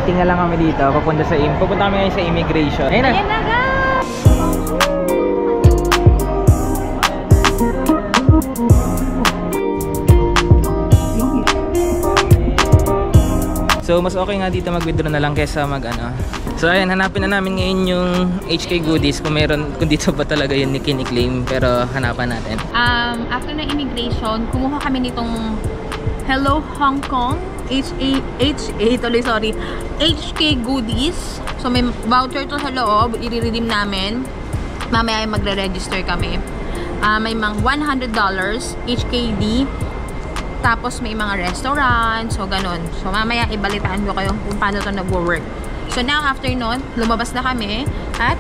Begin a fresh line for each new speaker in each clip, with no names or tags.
Waiting na lang kami dito. Pupunta kami ngayon sa immigration. Ayun na.
Ayan na guys!
So mas okay nga dito mag-withdraw na lang kaysa mag-ano. So ayan, hanapin na namin ngayon yung HK Goodies kung dito ba talaga yun ni kini-claim, pero hanapan natin.
After ng immigration, kumuha kami nitong Hello Hong Kong HK Goodies. So may voucher to sa loob, i-redeem namin. Mamaya magre-register kami. May mga $100 HKD. Tapos may mga restaurant, so ganun. So mamaya ibalitaan ko kayo kung paano ito nag-work. So now after nun, lumabas na kami at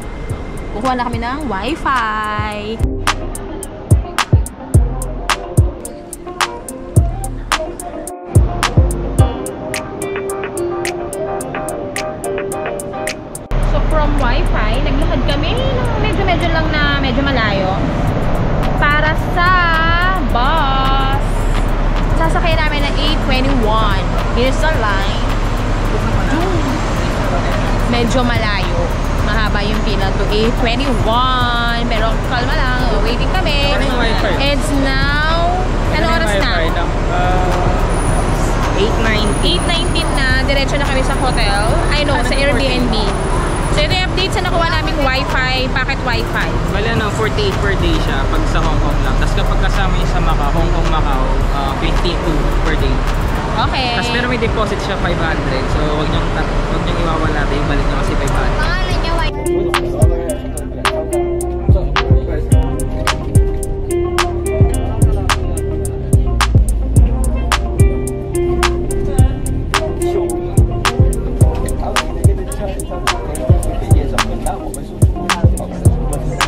kukuha na kami ng Wi-Fi. So from Wi-Fi, naglakad kami ng medyo malayo para sa bus. Sasakay namin ng A21. Here's the line. Medyo malayo. Mahaba yung pila to A21. Pero kalma lang. Waiting kami. It's now... Ano oras na? 8:19 na. Diretso na kami sa hotel. Sa Airbnb. So ito yung updates na nakuha naming Wi-Fi, packet Wi-Fi.
Bali 48 per day siya pag sa Hong Kong lang. Tapos kapag kasama yung sa Macau, Hong Kong Macau, 22 per day.
Okay.
Tapos pero may deposit siya 500. So wag niyong iwawan natin yung balik niya kasi 500.
Pangalan niya Wi-Fi.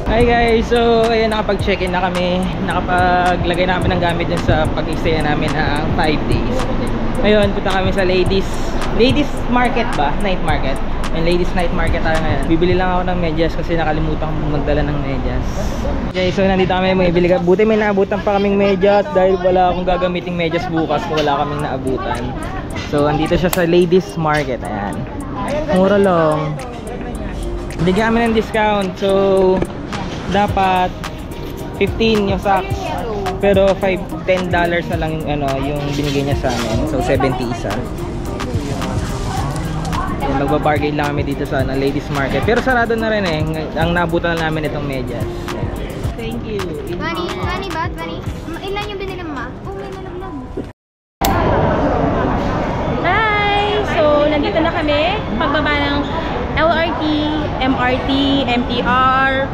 Hi guys! So ayan, nakapag-check-in na kami. Nakapaglagay namin ng gamit dun sa pag-stay namin na 5 days. Ngayon, punta kami sa ladies market ba? Night market. And ladies night market tayo ngayon. Bibili lang ako ng medyas kasi nakalimutan kong magdala ng medyas. Okay, so nandito kami bibili. Buti may naabutan pa kaming medyas dahil wala akong gagamiting medyas bukas kung wala kaming naabutan. So andito siya sa ladies market. Ayan. Mura lang. Bigyan kami ng discount. So dapat 15 yung socks, pero $10 na lang yung yung binigay niya sa amin. So 70 isa. Yan, magba-bargain lang kami dito sa ladies market, pero sarado na rin ang nabutan na namin itong medyas. Thank you.
Bunny ba? Bunny? Ilan yung binili mo ma? Oh, may nalaglag.
Hi! So nandito na kami pagbaba ng LRT, MRT, MTR,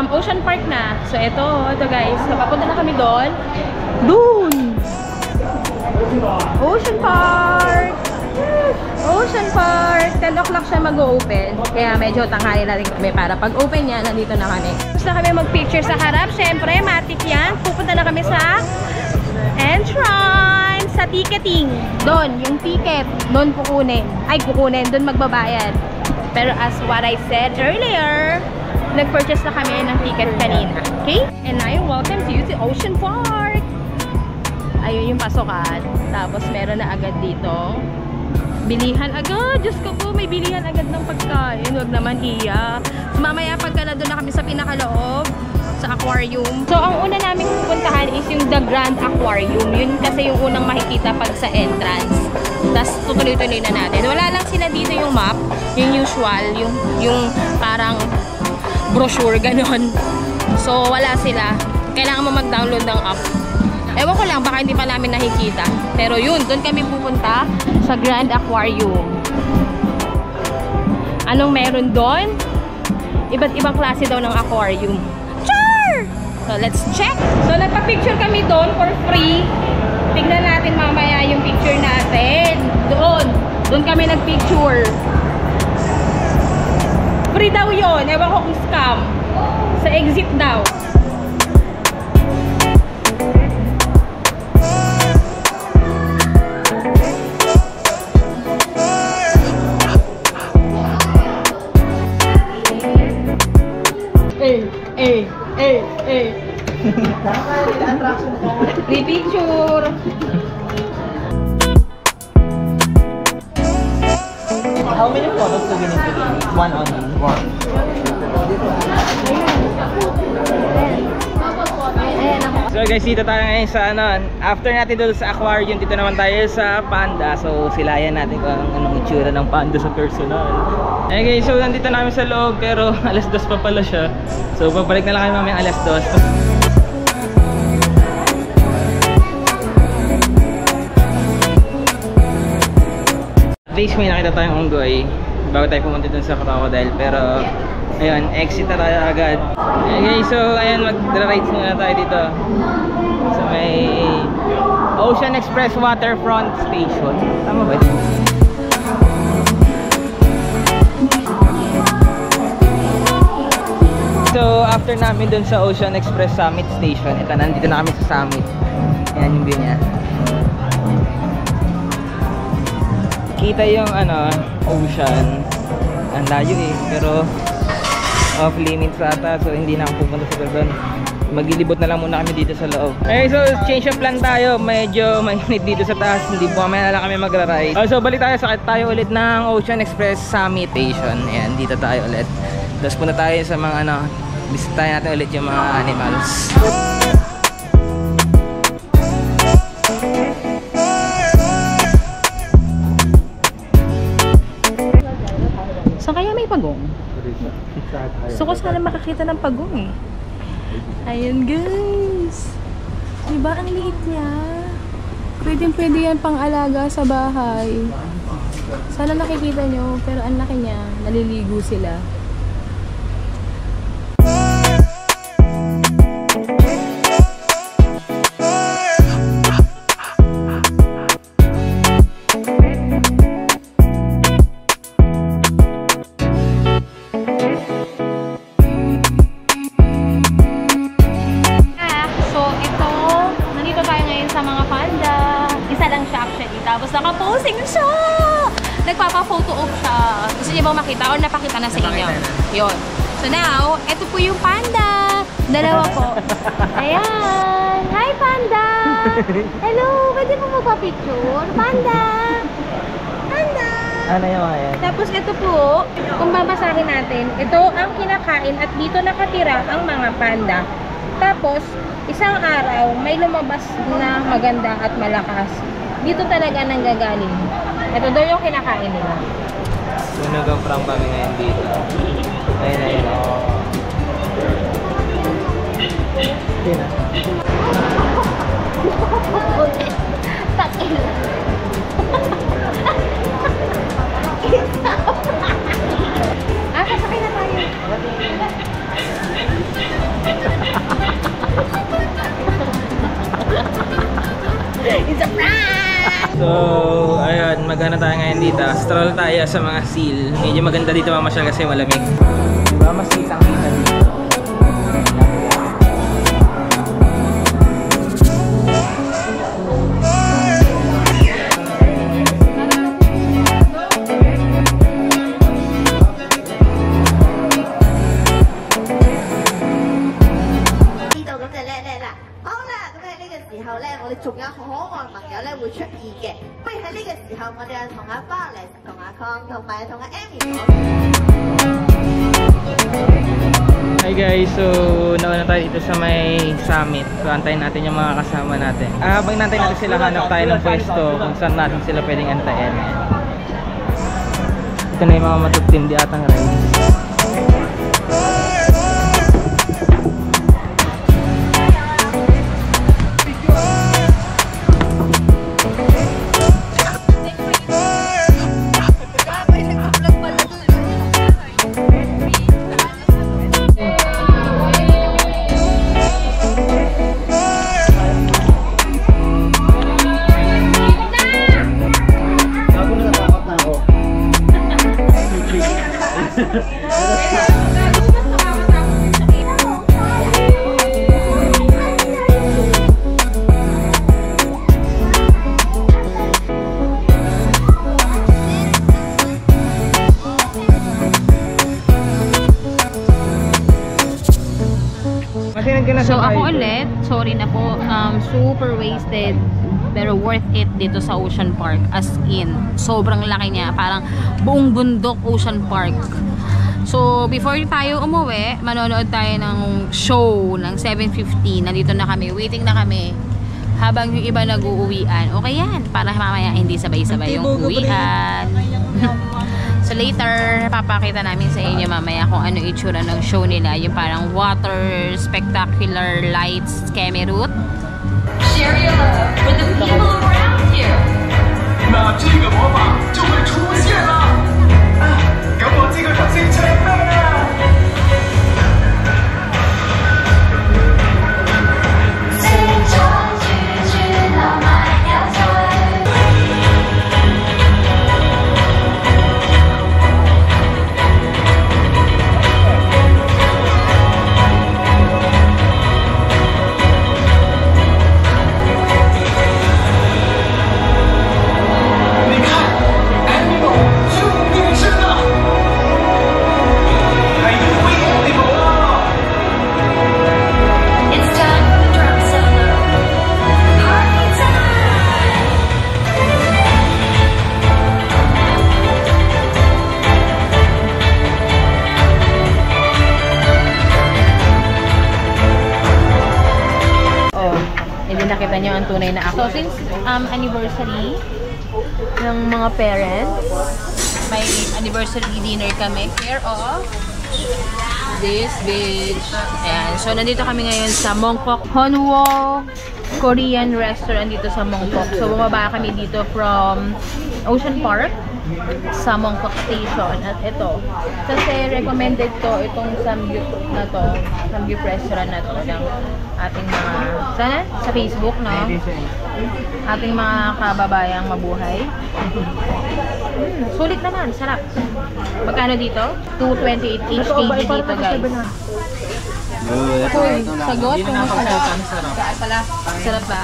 Ocean Park na. So ito guys, napapunta na kami doon. Ocean Park! Ocean Park! 10 o'clock siya mag-open. Kaya medyo tanghali na rin kami para pag open niya, nandito na kami. Gusto kami mag-picture sa harap. Syempre, matik yan. Pupunta na kami sa entrance, sa ticketing. Doon, yung ticket. Doon kukunin. Doon magbabayad. Pero as what I said earlier, nag-purchase na kami ng ticket kanina. Okay? And I welcome you to Ocean Park. Ayun yung pasokan. Tapos meron na agad dito. Bilihan agad. Diyos ko po, may bilihan agad ng pagkain. Huwag naman iya. So, mamaya pagka na doon na kami sa pinakaloob, sa aquarium. So, ang una namin pupuntahan is yung The Grand Aquarium. Yun kasi yung unang makikita pag sa entrance. Tapos, tutuloy-tuloy na natin. Wala lang sila dito yung map. Yung usual. Yung parang brochure, ganon. So, wala sila. Kailangan mo mag-download ng app. Ewan ko lang, baka hindi pa namin nakikita. Pero yun, doon kami pupunta sa Grand Aquarium. Anong meron doon? Iba't ibang klase daw ng aquarium. Sure! So, let's check. So, nagpa-picture kami doon for free. Tignan natin mamaya yung picture natin. Doon kami nag-picture. Free daw yun. Ewan ko kung scam. Sa exit daw. Free picture.
How many photos do we need to take? One only. One. So guys, dito tayo ngayon sa ano, after natin doon sa aquarium, dito naman tayo sa panda. So silayan natin kung anong itsura ng panda sa personal. Eh guys, so nandito namin sa loob pero alas 2 pa pala siya. So babalik na lang kami mamaya alas 2. At least may nakita tayong unggoy bago tayo pumunta dun sa crocodile, pero ayun, exit na tayo agad. Okay, so ayun, mag-rides muna tayo dito sa may Ocean Express Waterfront Station. Tama ba? So after namin dun sa Ocean Express Summit Station, ito, nandito na kami sa Summit. Ayan yung view niya. Kita yung ano, ocean. Ang layo eh, pero off limits ata, so hindi na ako pupunta sa doon. Maglilibot na lang muna kami dito sa loob. Okay, so change of plan tayo. Medyo mainit dito sa taas, hindi po mamaya na lang kami magra-ride. So balik tayo, sakit tayo ulit ng Ocean Express Summit Station. Ayan, dito tayo ulit. Tapos punta tayo sa mga ano, bisitahin natin ulit yung mga animals.
So kaya may pagong? Gusto ko sana makakita ng pagong eh. Ayun guys. Diba ang liit niya? Pwede yan pang alaga sa bahay. Sana nakikita nyo, pero ang laki niya. Naliligo sila. Tapos naka-posing siya! Nagpapa-photo op siya. Gusto niyo bang makita or napakita na sa inyo? Yun. So now, eto po yung panda. Dalawa po. Ayan! Hi, panda! Hello! Pwede po magpa-picture? Panda! Panda!
Ano yung mga yan?
Tapos ito po, kung babasahin natin, ito ang kinakain at dito nakatira ang mga panda. Tapos, isang araw, may lumabas na maganda at malakas. Dito talaga nanggagaling. Ito daw yung kinakain nila.
Sunog ang prank kami ngayon dito. Ayun, ayun. Ayun na.
Takil.
Sasakay na tayo. It's a prank!
So, ayun, magana tayo ngayon dito. Stroll tayo sa mga seal. Medyo maganda dito mamasyal kasi malamig. Diba? Mas kitang-kita dito. Hi guys, so nauna tayo dito sa may summit. So antayin natin yung mga kasama natin. Habang natin sila, hanap tayo ng pwesto kung saan natin sila pwedeng antayin. Ito na yung mga matutindi atang rides.
So ako ulit, sorry na po, super wasted pero worth it dito sa Ocean Park, as in sobrang laki niya, parang buong bundok Ocean Park. So, before tayo umuwi, manonood tayo ng show ng 7:50. Nandito na kami, waiting na kami. Habang yung iba nag-uuwian. Okay yan, para mamaya hindi sabay-sabay yung uwian. So later, papakita namin sa inyo mamaya kung ano itsura ng show nila. Yung parang water, spectacular lights, Kemerut.
Share your love with the people around you.
那这个魔法就会出现了。跟我这个小心前辈啊！
Nakita nyo ang tunay na ako. So, since anniversary ng mga parents, may anniversary dinner kami. Care of this beach. Ayan. So, nandito kami ngayon sa Mongkok Honwo Korean restaurant dito sa Mongkok. So, bumaba kami dito from Ocean Park sa Mongkok Station. At ito, kasi recommended to itong Samgyup na to, Samgyup restaurant na to ng ating mga, sana? Sa Facebook, no? Ating mga kababayang mabuhay. Sulit naman, sarap. Magkano dito? 228 each kg dito, guys. Sagot? Sarap ba?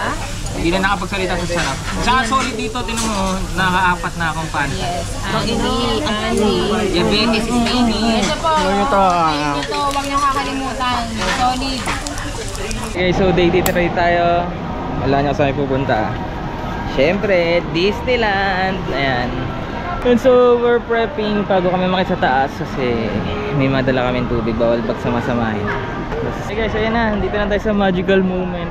Hindi na nakapagsalita sa sarap. Tsaka solid dito, tinan mo, nakaapat na akong pan.
Yes. Andy.
Diabetes is baby.
Ito po. Ito, huwag niyong kakalimutan. Solid.
Okay, so day try tayo. Wala niya saan pupunta. Siyempre, Disneyland. Ayan. And so, we're prepping bago kami makita sa taas kasi may madala kaming tubig. Bawal pagsamasamahin. Okay guys, ayan na. Dito na tayo sa magical moment.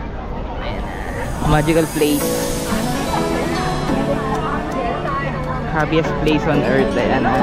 Ayan na. Magical place. Happiest place on earth. Ayan na.